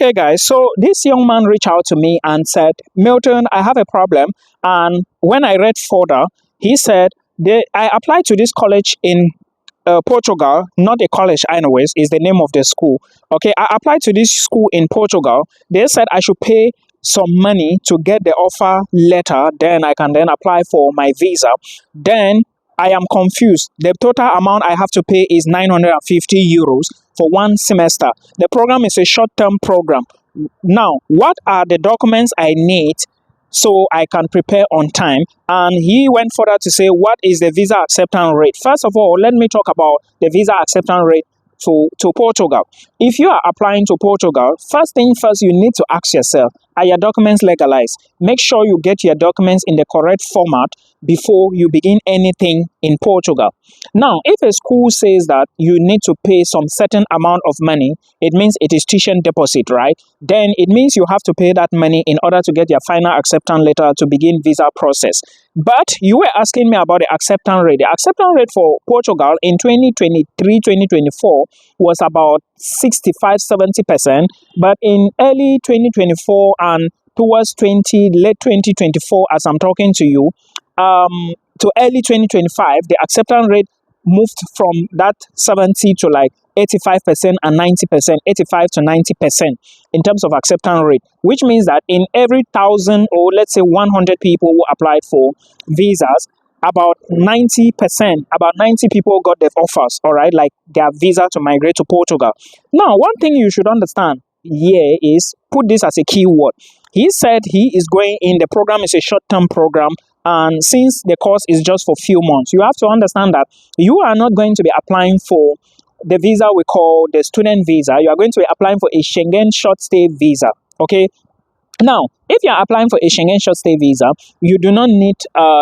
Okay, guys, so this young man reached out to me and said, Milton, I have a problem. And when I read further, he said, I applied to this college in Portugal, not a college, anyways, is the name of the school. Okay, I applied to this school in Portugal. They said I should pay some money to get the offer letter, then I can then apply for my visa. Then I am confused. The total amount I have to pay is 950 euros for one semester. The program is a short-term program. Now, what are the documents I need so I can prepare on time? And he went further to say, what is the visa acceptance rate? First of all, let me talk about the visa acceptance rate to Portugal. If you are applying to Portugal, first thing first, you need to ask yourself, are your documents legalized? Make sure you get your documents in the correct format before you begin anything in Portugal. Now, if a school says that you need to pay some certain amount of money, it means it is tuition deposit, right? Then it means you have to pay that money in order to get your final acceptance letter to begin visa process. But you were asking me about the acceptance rate. The acceptance rate for Portugal in 2023-2024 was about 65-70%, but in early 2024 and towards late 2024, as I'm talking to you, to early 2025, the acceptance rate moved from that 70 to like 85% and 90%, 85 to 90% in terms of acceptance rate, which means that in every 1,000 or let's say 100 people who applied for visas, about 90%, about 90 people got their offers, all right, like their visa to migrate to Portugal. Now, one thing you should understand here is, put this as a keyword. He said he is going in, the program is a short-term program, and since the course is just for few months, you have to understand that you are not going to be applying for the visa we call the student visa. You are going to be applying for a Schengen short stay visa, okay? Now, if you are applying for a Schengen short stay visa, you do not need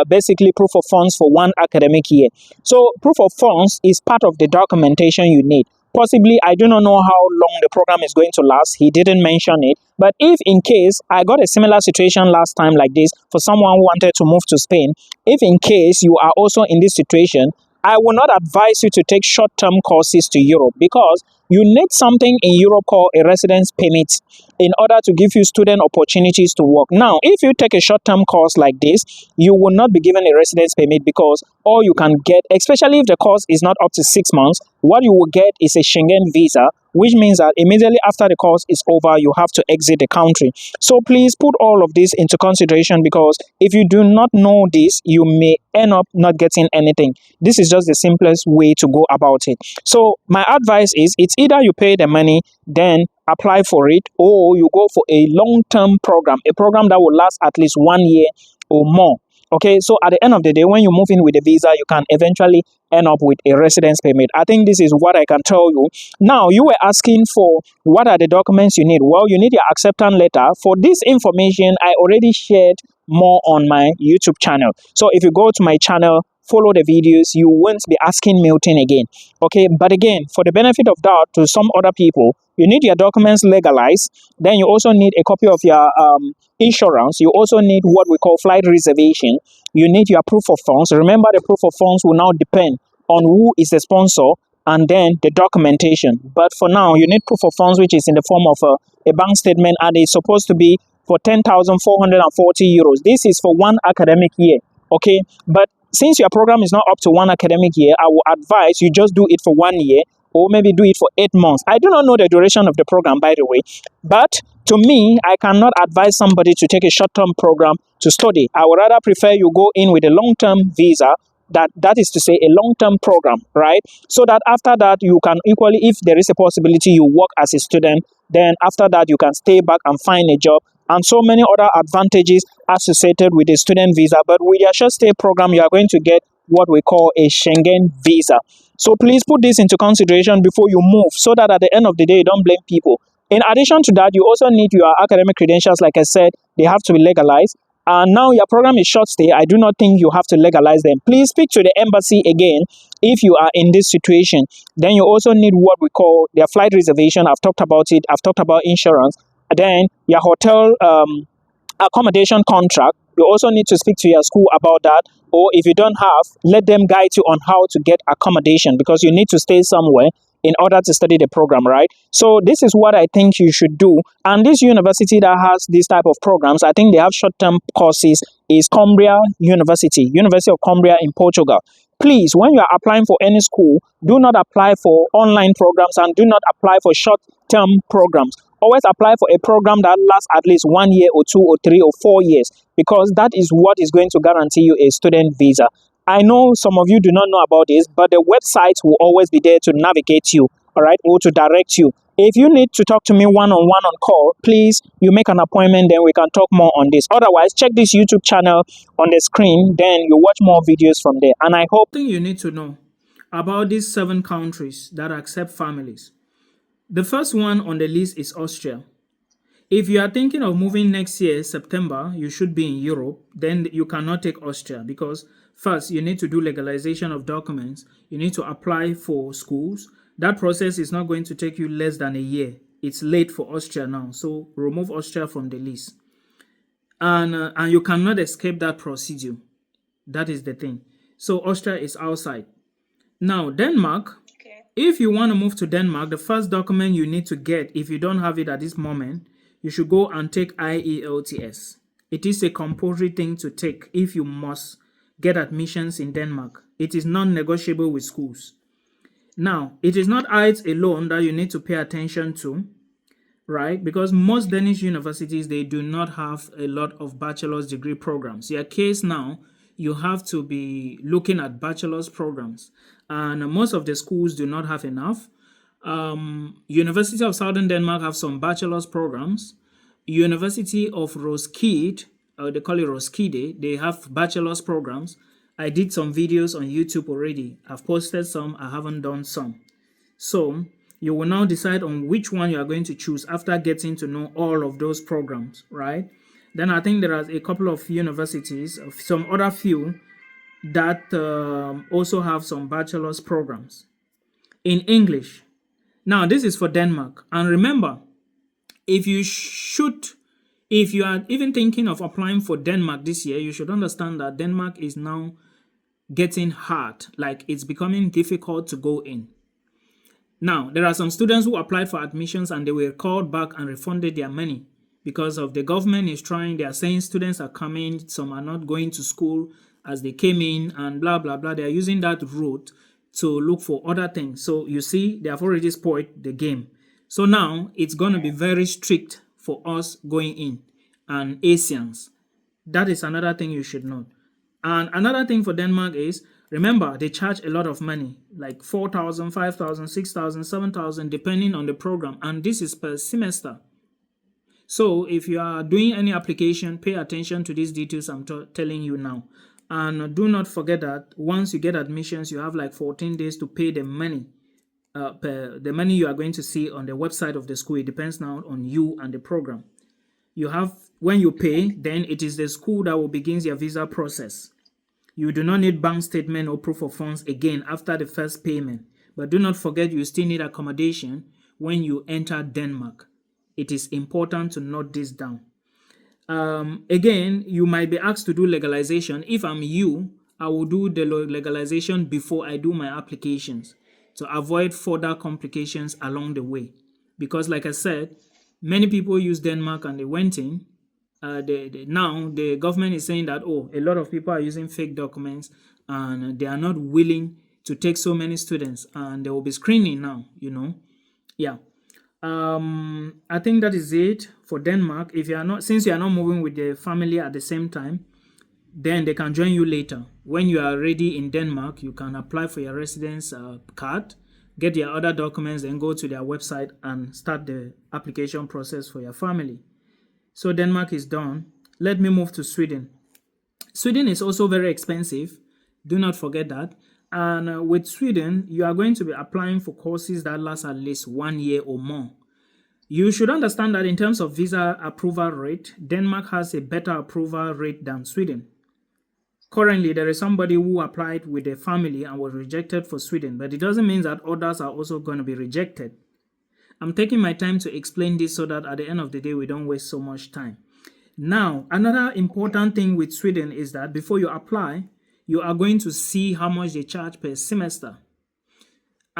basically proof of funds for one academic year. So proof of funds is part of the documentation you need. Possibly, I do not know how long the program is going to last. He didn't mention it. But if in case, I got a similar situation last time like this for someone who wanted to move to Spain. If in case you are also in this situation, I will not advise you to take short-term courses to Europe, because you need something in Europe called a residence permit in order to give you student opportunities to work. Now, if you take a short-term course like this, you will not be given a residence permit, because all you can get, especially if the course is not up to 6 months, what you will get is a Schengen visa, which means that immediately after the course is over, you have to exit the country. So please put all of this into consideration, because if you do not know this, you may end up not getting anything. This is just the simplest way to go about it. So my advice is, it's either you pay the money, then apply for it, or you go for a long-term program, a program that will last at least 1 year or more. Okay, so at the end of the day, when you move in with a visa, you can eventually end up with a residence permit. I think this is what I can tell you. Now, you were asking for what are the documents you need. Well, you need your acceptance letter. For this information, I already shared more on my YouTube channel. So if you go to my channel, follow the videos, you won't be asking Milton again. Okay, but again, for the benefit of doubt to some other people, you need your documents legalized. Then you also need a copy of your insurance. You also need what we call flight reservation. You need your proof of funds. Remember, the proof of funds will now depend on who is the sponsor and then the documentation. But for now, you need proof of funds, which is in the form of a bank statement, and it's supposed to be for 10,440 euros. This is for one academic year. Okay, but since your program is not up to one academic year, I will advise you just do it for 1 year, or maybe do it for 8 months. I do not know the duration of the program, by the way, but to me, I cannot advise somebody to take a short-term program to study. I would rather prefer you go in with a long-term visa, that is to say a long-term program, right? So that after that, you can equally, if there is a possibility you work as a student, then after that, you can stay back and find a job, and so many other advantages associated with a student visa. But with your short stay program, you are going to get what we call a Schengen visa. So please put this into consideration before you move, so that at the end of the day, you don't blame people. In addition to that, you also need your academic credentials. Like I said, they have to be legalized. And now your program is short stay. I do not think you have to legalize them. Please speak to the embassy again if you are in this situation. Then you also need what we call their flight reservation. I've talked about it. I've talked about insurance. Then your hotel accommodation contract. You also need to speak to your school about that. Or if you don't have, let them guide you on how to get accommodation, because you need to stay somewhere. in order to study the program, right? So this is what I think you should do. And this university that has this type of programs, I think they have short-term courses, is Cumbria University, University of Cumbria in Portugal. Please, when you are applying for any school, do not apply for online programs and do not apply for short-term programs. Always apply for a program that lasts at least 1 year or 2 or 3 or 4 years, because that is what is going to guarantee you a student visa. I know some of you do not know about this, but the website will always be there to navigate you, all right, or to direct you. If you need to talk to me one-on-one on call, please, you make an appointment, then we can talk more on this. Otherwise, check this YouTube channel on the screen, then you watch more videos from there. And I hope you need to know about these 7 countries that accept families. The first one on the list is Austria. If you are thinking of moving next year, September, you should be in Europe, then you cannot take Austria because first, you need to do legalization of documents. You need to apply for schools. That process is not going to take you less than a year. It's late for Austria now, so remove Austria from the list. And you cannot escape that procedure. That is the thing. So Austria is outside. Now, Denmark. If you want to move to Denmark, the first document you need to get, if you don't have it at this moment, you should go and take IELTS. It is a compulsory thing to take if you must get admissions in Denmark. It is non-negotiable with schools. Now, it is not IELTS alone that you need to pay attention to, right? Because most Danish universities, they do not have a lot of bachelor's degree programs. Your case now, you have to be looking at bachelor's programs. And most of the schools do not have enough. University of Southern Denmark have some bachelor's programs. University of Roskilde, they call it Roskilde, they have bachelor's programs. I did some videos on YouTube already. I've posted some, I haven't done some. So you will now decide on which one you are going to choose after getting to know all of those programs, right? Then I think there are a couple of universities, some other few, that also have some bachelor's programs in English. Now, this is for Denmark. And remember, if you are even thinking of applying for Denmark this year, you should understand that Denmark is now getting hard. Like, it's becoming difficult to go in. Now, there are some students who applied for admissions and they were called back and refunded their money because of the government is trying. They are saying students are coming, some are not going to school as they came in and blah, blah, blah. They are using that route to look for other things. So you see, they have already spoiled the game. So now it's going to be very strict for us going in and Asians. That is another thing you should know. And another thing for Denmark is, remember, they charge a lot of money, like 4,000, 5,000, 6,000, 7,000, depending on the program. And this is per semester. So if you are doing any application, pay attention to these details I'm telling you now. And do not forget that once you get admissions, you have like 14 days to pay the money. The money you are going to see on the website of the school. It depends now on you and the program. You have, when you pay, then it is the school that will begin your visa process. You do not need bank statement or proof of funds again after the first payment. But do not forget you still need accommodation when you enter Denmark. It is important to note this down. Again, you might be asked to do legalization. If I'm you, I will do the legalization before I do my applications to avoid further complications along the way. Because like I said, many people use Denmark and they went in. Now the government is saying that, oh, a lot of people are using fake documents and they are not willing to take so many students and there will be screening now, you know. Yeah. I think that is it for Denmark. If you are not, since you are not moving with the family at the same time, then they can join you later. When you are ready in Denmark, you can apply for your residence card, get your other documents, then go to their website and start the application process for your family. So Denmark is done. Let me move to Sweden. Sweden is also very expensive. Do not forget that. And with Sweden, you are going to be applying for courses that last at least 1 year or more. You should understand that in terms of visa approval rate, Denmark has a better approval rate than Sweden. Currently, there is somebody who applied with a family and was rejected for Sweden, but it doesn't mean that others are also going to be rejected. I'm taking my time to explain this so that at the end of the day, we don't waste so much time. Now, another important thing with Sweden is that before you apply, you are going to see how much they charge per semester.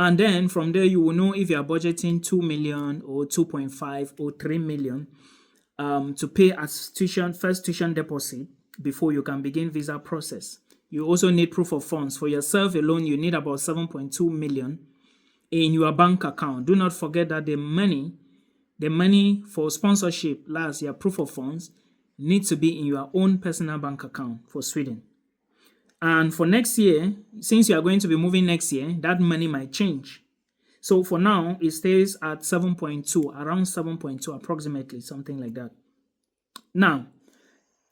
And then from there, you will know if you are budgeting 2 million or 2.5 or 3 million to pay as first tuition deposit before you can begin visa process. You also need proof of funds. For yourself alone, you need about 7.2 million in your bank account. Do not forget that the money for sponsorship, last year proof of funds, needs to be in your own personal bank account for Sweden. And for next year, since you are going to be moving next year, that money might change. So for now, it stays at 7.2, around 7.2 approximately, something like that. Now,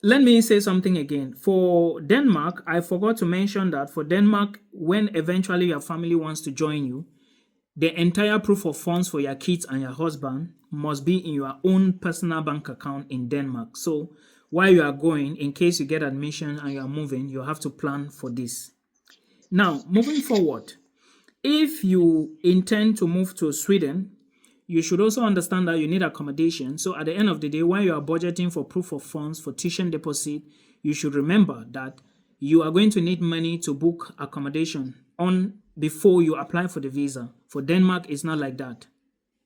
let me say something again. For Denmark, I forgot to mention that for Denmark, when eventually your family wants to join you, the entire proof of funds for your kids and your husband must be in your own personal bank account in Denmark. So while you are going, in case you get admission and you are moving, you have to plan for this. Now, moving forward, if you intend to move to Sweden, you should also understand that you need accommodation. So at the end of the day, while you are budgeting for proof of funds for tuition deposit, you should remember that you are going to need money to book accommodation on before you apply for the visa. For Denmark, it's not like that.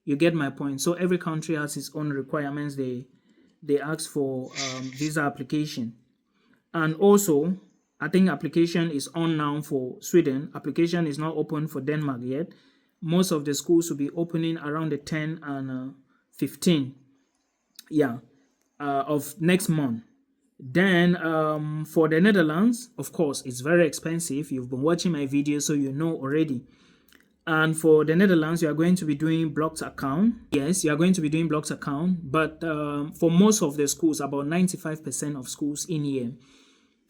You get my point. So every country has its own requirements. They ask for visa application. And also, I think application is on now for Sweden. Application is not open for Denmark yet. Most of the schools will be opening around the 10 and 15 of next month. Then for the Netherlands, of course, it's very expensive. You've been watching my video, so you know already. And for the Netherlands, you are going to be doing blocks account. Yes, you are going to be doing blocks account. But for most of the schools, about 95% of schools in here,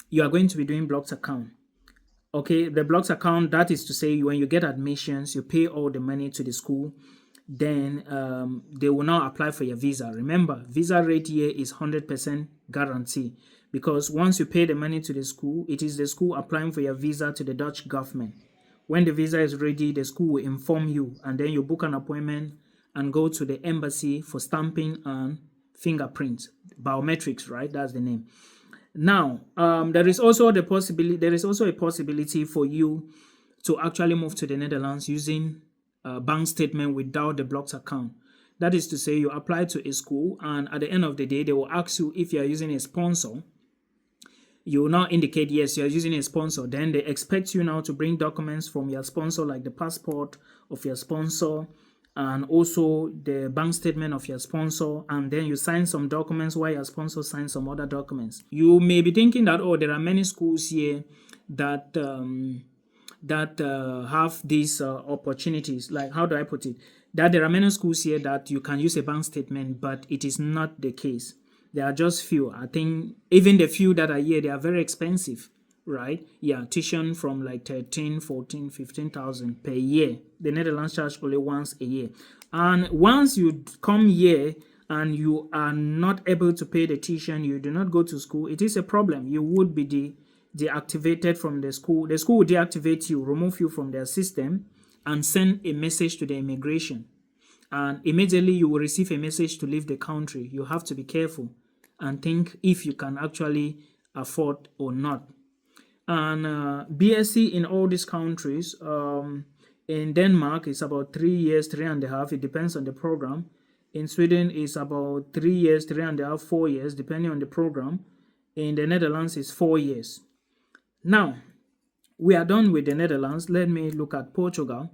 you are going to be doing blocks account. Okay, the blocks account, that is to say, when you get admissions, you pay all the money to the school. Then they will now apply for your visa. Remember, visa rate here is 100% guarantee, because once you pay the money to the school, it is the school applying for your visa to the Dutch government. When the visa is ready, the school will inform you, and then you book an appointment and go to the embassy for stamping and fingerprints, biometrics, right? That's the name. Now, there is also a possibility for you to actually move to the Netherlands using a bank statement without the blocks account. That is to say, you apply to a school, and at the end of the day, they will ask you if you are using a sponsor. You will now indicate yes, you are using a sponsor. Then they expect you now to bring documents from your sponsor, like the passport of your sponsor, and also the bank statement of your sponsor, and then you sign some documents while your sponsor signs some other documents. You may be thinking that, oh, there are many schools here that have these opportunities. Like, how do I put it? That there are many schools here that you can use a bank statement, but it is not the case. There are just few. I think even the few that are here, they are very expensive, right? Yeah, tuition from like 13, 14, 15,000 per year. The Netherlands charge only once a year. And once you come here and you are not able to pay the tuition, you do not go to school, it is a problem. You would be deactivated from the school. The school will deactivate you, remove you from their system, and send a message to the immigration. And immediately you will receive a message to leave the country. You have to be careful and think if you can actually afford or not. And BSc in all these countries, in Denmark, it's about 3 years, 3.5. It depends on the program. In Sweden, it's about 3 years, 3.5, 4 years, depending on the program. In the Netherlands, it's 4 years. Now, we are done with the Netherlands. Let me look at Portugal.